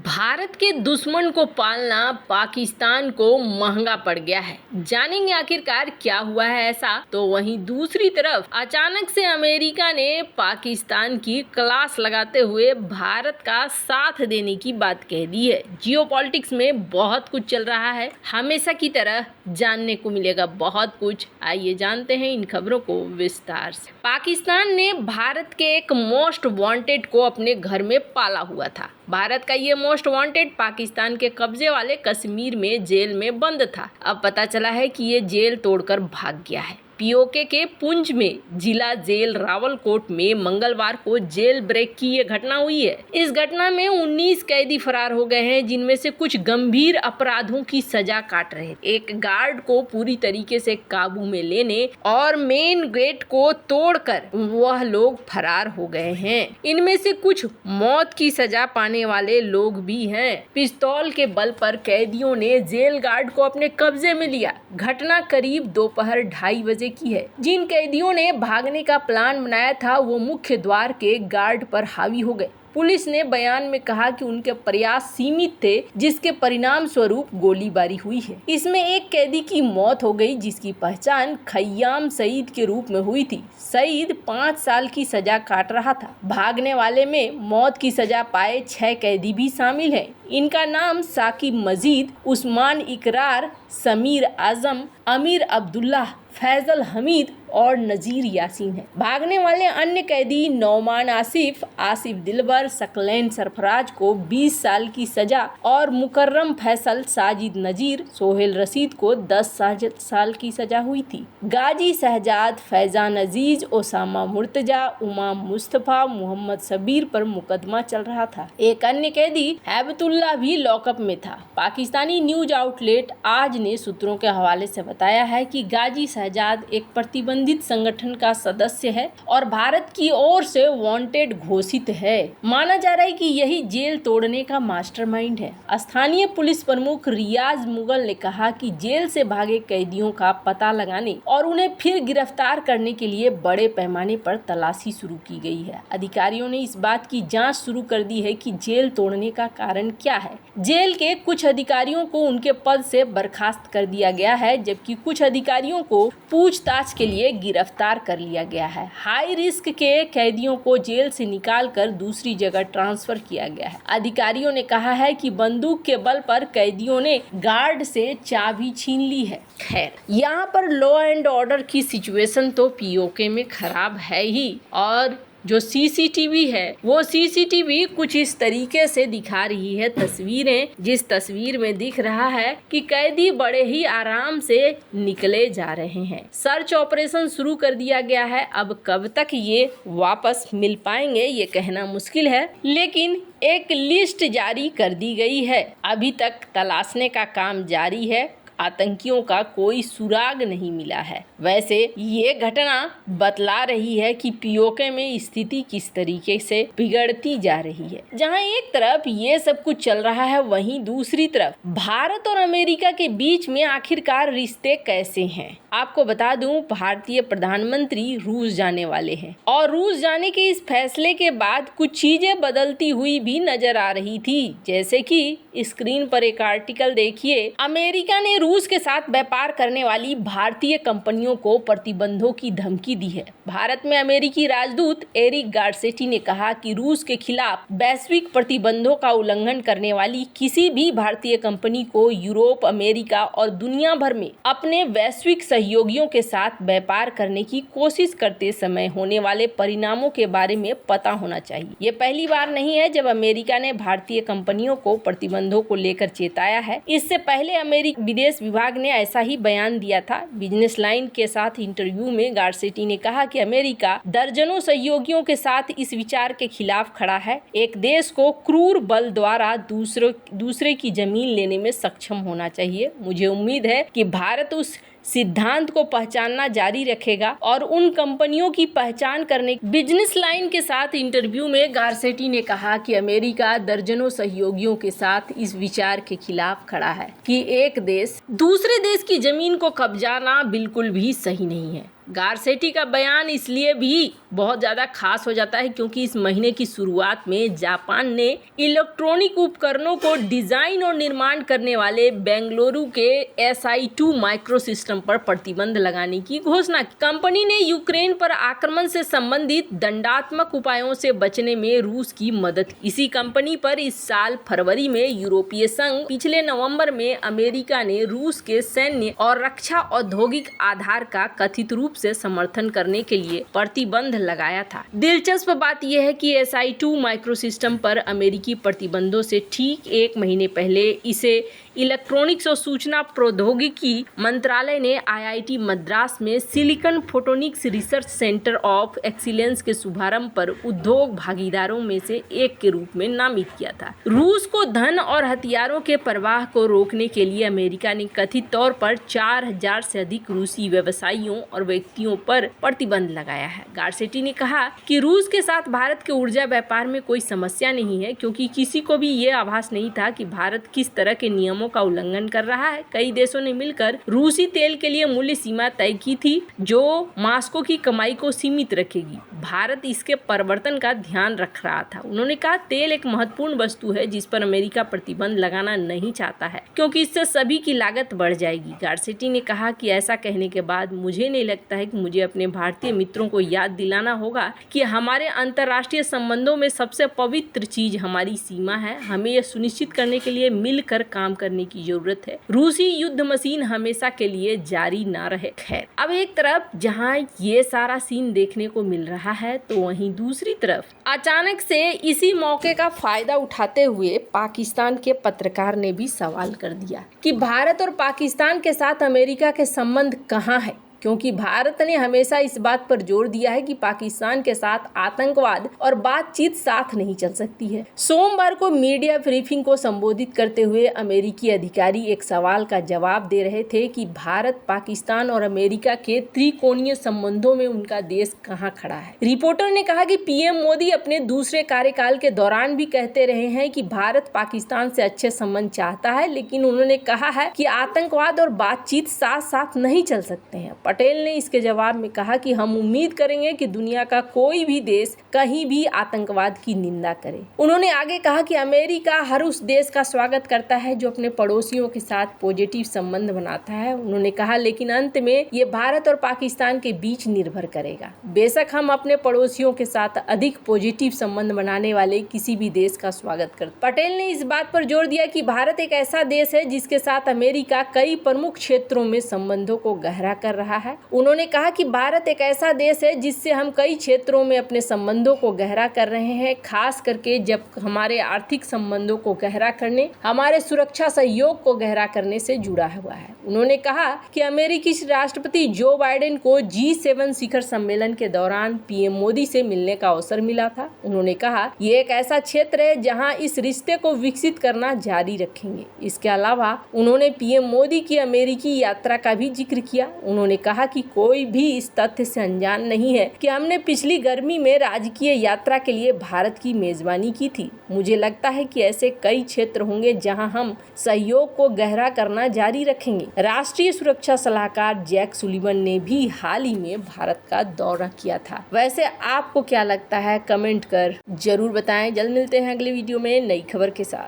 भारत के दुश्मन को पालना पाकिस्तान को महंगा पड़ गया है। जानेंगे आखिरकार क्या हुआ है ऐसा। तो वहीं दूसरी तरफ अचानक से अमेरिका ने पाकिस्तान की क्लास लगाते हुए भारत का साथ देने की बात कह दी है। जियोपॉलिटिक्स में बहुत कुछ चल रहा है, हमेशा की तरह जानने को मिलेगा बहुत कुछ। आइए जानते हैं इन खबरों को विस्तार से। पाकिस्तान ने भारत के एक मोस्ट वांटेड को अपने घर में पाला हुआ था। भारत का ये मोस्ट वांटेड पाकिस्तान के कब्जे वाले कश्मीर में जेल में बंद था। अब पता चला है कि ये जेल तोड़कर भाग गया है। पीओके के पुंछ में जिला जेल रावलकोट में मंगलवार को जेल ब्रेक की ये घटना हुई है। इस घटना में 19 कैदी फरार हो गए हैं, जिनमें से कुछ गंभीर अपराधों की सजा काट रहे। एक गार्ड को पूरी तरीके से काबू में लेने और मेन गेट को तोड़कर वह लोग फरार हो गए हैं। इनमें से कुछ मौत की सजा पाने वाले लोग भी हैं। पिस्तौल के बल पर कैदियों ने जेल गार्ड को अपने कब्जे में लिया। घटना करीब दोपहर 2:30 बजे की है। जिन कैदियों ने भागने का प्लान बनाया था वो मुख्य द्वार के गार्ड पर हावी हो गए। पुलिस ने बयान में कहा कि उनके प्रयास सीमित थे, जिसके परिणाम स्वरूप गोलीबारी हुई है। इसमें एक कैदी की मौत हो गई, जिसकी पहचान खय्याम सईद के रूप में हुई थी। सईद 5 साल की सजा काट रहा था। भागने वाले में मौत की सजा पाए 6 कैदी भी शामिल हैं। इनका नाम साकिब मजीद, उस्मान इकरार, समीर आजम, अमीर अब्दुल्लाह, फैजल हमीद और नजीर यासीन है। भागने वाले अन्य कैदी नौमान आसिफ, आसिफ दिलबर, सकलैन सरफराज को 20 साल की सजा और मुकर्रम फैसल, साजिद नजीर, सोहेल रशीद को 10 साल की सजा हुई थी। गाजी शहजाद, फैजान अजीज, ओसामा मुर्तजा, उमाम मुस्तफ़ा, मोहम्मद सबीर पर मुकदमा चल रहा था। एक अन्य कैदी हैबतुल्लाह भी लॉकअप में था। पाकिस्तानी न्यूज आउटलेट आज ने सूत्रों के हवाले से बताया है कि गाजी शहजाद एक प्रतिबंधित संगठन का सदस्य है और भारत की ओर से वांटेड घोषित है। माना जा रहा है कि यही जेल तोड़ने का मास्टरमाइंड है। स्थानीय पुलिस प्रमुख रियाज मुगल ने कहा कि जेल से भागे कैदियों का पता लगाने और उन्हें फिर गिरफ्तार करने के लिए बड़े पैमाने पर तलाशी शुरू की गई है। अधिकारियों ने इस बात की जांच शुरू कर दी है कि जेल तोड़ने का कारण क्या है। जेल के कुछ अधिकारियों को उनके पद से बर्खास्त कर दिया गया है, जबकि कुछ अधिकारियों को पूछताछ के लिए गिरफ्तार कर लिया गया है। हाई रिस्क के कैदियों को जेल से निकालकर दूसरी जगह ट्रांसफर किया गया है। अधिकारियों ने कहा है कि बंदूक के बल पर कैदियों ने गार्ड से चाबी छीन ली है। खैर, यहाँ पर लॉ एंड ऑर्डर की सिचुएशन तो पीओके में खराब है ही, और जो सीसीटीवी है वो सीसीटीवी कुछ इस तरीके से दिखा रही है तस्वीरें, जिस तस्वीर में दिख रहा है कि कैदी बड़े ही आराम से निकले जा रहे हैं। सर्च ऑपरेशन शुरू कर दिया गया है। अब कब तक ये वापस मिल पाएंगे ये कहना मुश्किल है, लेकिन एक लिस्ट जारी कर दी गई है। अभी तक तलाशने का काम जारी है। आतंकियों का कोई सुराग नहीं मिला है। वैसे ये घटना बतला रही है कि पीओके में स्थिति किस तरीके से बिगड़ती जा रही है। जहां एक तरफ ये सब कुछ चल रहा है, वहीं दूसरी तरफ भारत और अमेरिका के बीच में आखिरकार रिश्ते कैसे हैं। आपको बता दूं, भारतीय प्रधानमंत्री रूस जाने वाले हैं और रूस जाने के इस फैसले के बाद कुछ चीजें बदलती हुई भी नजर आ रही थी। जैसे कि स्क्रीन पर एक आर्टिकल देखिए। अमेरिका ने रूस के साथ व्यापार करने वाली भारतीय कंपनियों को प्रतिबंधों की धमकी दी है। भारत में अमेरिकी राजदूत एरिक गारसेटी ने कहा कि रूस के खिलाफ वैश्विक प्रतिबंधों का उल्लंघन करने वाली किसी भी भारतीय कंपनी को यूरोप, अमेरिका और दुनिया भर में अपने वैश्विक सहयोगियों के साथ व्यापार करने की कोशिश करते समय होने वाले परिणामों के बारे में पता होना चाहिए। ये पहली बार नहीं है जब अमेरिका ने भारतीय कंपनियों को प्रतिबंधों को लेकर चेताया है। इससे पहले अमेरिकी विदेश विभाग ने ऐसा ही बयान दिया था। बिजनेस लाइन के साथ इंटरव्यू में गारसेटी ने कहा कि अमेरिका दर्जनों सहयोगियों के साथ इस विचार के खिलाफ खड़ा है। एक देश को क्रूर बल द्वारा दूसरे की जमीन लेने में सक्षम होना चाहिए। मुझे उम्मीद है कि भारत उस सिद्धांत को पहचानना जारी रखेगा और उन कंपनियों की पहचान करने। बिजनेस लाइन के साथ इंटरव्यू में गारसेटी ने कहा कि अमेरिका दर्जनों सहयोगियों के साथ इस विचार के खिलाफ खड़ा है कि एक देश दूसरे देश की जमीन को कब्जाना बिल्कुल भी सही नहीं है। गारसेटी का बयान इसलिए भी बहुत ज़्यादा खास हो जाता है क्योंकि इस महीने की शुरुआत में जापान ने इलेक्ट्रॉनिक उपकरणों को डिजाइन और निर्माण करने वाले बेंगलुरु के SI2 माइक्रो सिस्टम पर प्रतिबंध लगाने की घोषणा की। कंपनी ने यूक्रेन पर आक्रमण से संबंधित दंडात्मक उपायों से बचने में रूस की मदद की। इसी कंपनी पर इस साल फरवरी में यूरोपीय संघ, पिछले नवंबर में अमेरिका ने रूस के सैन्य और रक्षा औद्योगिक आधार का कथित रूप से समर्थन करने के लिए प्रतिबंध लगाया था। दिलचस्प बात यह है कि SI2 माइक्रो सिस्टम पर अमेरिकी प्रतिबंधों से ठीक एक महीने पहले इसे इलेक्ट्रॉनिक्स और सूचना प्रौद्योगिकी मंत्रालय ने IIT मद्रास में silicon photonics research centre of excellence के शुभारंभ पर उद्योग भागीदारों में से एक के रूप में नामित किया था। रूस को धन और हथियारों के प्रवाह को रोकने के लिए अमेरिका ने कथित तौर पर 4000 से अधिक रूसी व्यवसायियों और व्यक्तियों पर प्रतिबंध लगाया है। गारसेटी ने कहा कि रूस के साथ भारत के ऊर्जा व्यापार में कोई समस्या नहीं है क्योंकि किसी को भी ये आभास नहीं था कि भारत किस तरह के नियमों का उल्लंघन कर रहा है। कई देशों ने मिलकर रूसी तेल के लिए मूल्य सीमा तय की थी जो मॉस्को की कमाई को सीमित रखेगी। भारत इसके परिवर्तन का ध्यान रख रहा था। उन्होंने कहा, तेल एक महत्वपूर्ण वस्तु है जिस पर अमेरिका प्रतिबंध लगाना नहीं चाहता है क्योंकि इससे सभी की लागत बढ़ जाएगी। गारसेटी ने कहा कि ऐसा कहने के बाद मुझे नहीं लगता है कि मुझे अपने भारतीय मित्रों को याद दिलाना होगा कि हमारे अंतर्राष्ट्रीय संबंधों में सबसे पवित्र चीज हमारी सीमा है। हमें यह सुनिश्चित करने के लिए मिलकर काम करने की जरूरत है। रूसी युद्ध मशीन हमेशा के लिए जारी ना रहे। खैर, अब एक तरफ जहां ये सारा सीन देखने को मिल रहा है तो वहीं दूसरी तरफ अचानक से इसी मौके का फायदा उठाते हुए पाकिस्तान के पत्रकार ने भी सवाल कर दिया कि भारत और पाकिस्तान के साथ अमेरिका के संबंध कहां है, क्योंकि भारत ने हमेशा इस बात पर जोर दिया है कि पाकिस्तान के साथ आतंकवाद और बातचीत साथ नहीं चल सकती है। सोमवार को मीडिया ब्रीफिंग को संबोधित करते हुए अमेरिकी अधिकारी एक सवाल का जवाब दे रहे थे कि भारत, पाकिस्तान और अमेरिका के त्रिकोणीय संबंधों में उनका देश कहां खड़ा है। रिपोर्टर ने कहा कि पीएम मोदी अपने दूसरे कार्यकाल के दौरान भी कहते रहे हैं कि भारत पाकिस्तान से अच्छे संबंध चाहता है, लेकिन उन्होंने कहा है कि आतंकवाद और बातचीत साथ साथ नहीं चल सकते हैं। पटेल ने इसके जवाब में कहा कि हम उम्मीद करेंगे कि दुनिया का कोई भी देश कहीं भी आतंकवाद की निंदा करे। उन्होंने आगे कहा कि अमेरिका हर उस देश का स्वागत करता है जो अपने पड़ोसियों के साथ पॉजिटिव संबंध बनाता है। उन्होंने कहा, लेकिन अंत में ये भारत और पाकिस्तान के बीच निर्भर करेगा। बेशक हम अपने पड़ोसियों के साथ अधिक पॉजिटिव संबंध बनाने वाले किसी भी देश का स्वागत करते। पटेल ने इस बात पर जोर दिया कि भारत एक ऐसा देश है जिसके साथ अमेरिका कई प्रमुख क्षेत्रों में संबंधों को गहरा कर रहा है। उन्होंने कहा कि भारत एक ऐसा देश है जिससे हम कई क्षेत्रों में अपने संबंधों को गहरा कर रहे हैं, खास करके जब हमारे आर्थिक संबंधों को गहरा करने, हमारे सुरक्षा सहयोग को गहरा करने से जुड़ा हुआ है। उन्होंने कहा कि अमेरिकी राष्ट्रपति जो बाइडेन को G7 शिखर सम्मेलन के दौरान पीएम मोदी से मिलने का अवसर मिला था। उन्होंने कहा, ये एक ऐसा क्षेत्र है जहां इस रिश्ते को विकसित करना जारी रखेंगे। इसके अलावा उन्होंने पीएम मोदी की अमेरिकी यात्रा का भी जिक्र किया। उन्होंने कहा कि कोई भी इस तथ्य से अनजान नहीं है कि हमने पिछली गर्मी में राजकीय यात्रा के लिए भारत की मेजबानी की थी। मुझे लगता है कि ऐसे कई क्षेत्र होंगे जहां हम सहयोग को गहरा करना जारी रखेंगे। राष्ट्रीय सुरक्षा सलाहकार जैक सुलिवन ने भी हाल ही में भारत का दौरा किया था। वैसे आपको क्या लगता है, कमेंट कर जरूर बताएं। जल्द मिलते हैं अगले वीडियो में नई खबर के साथ।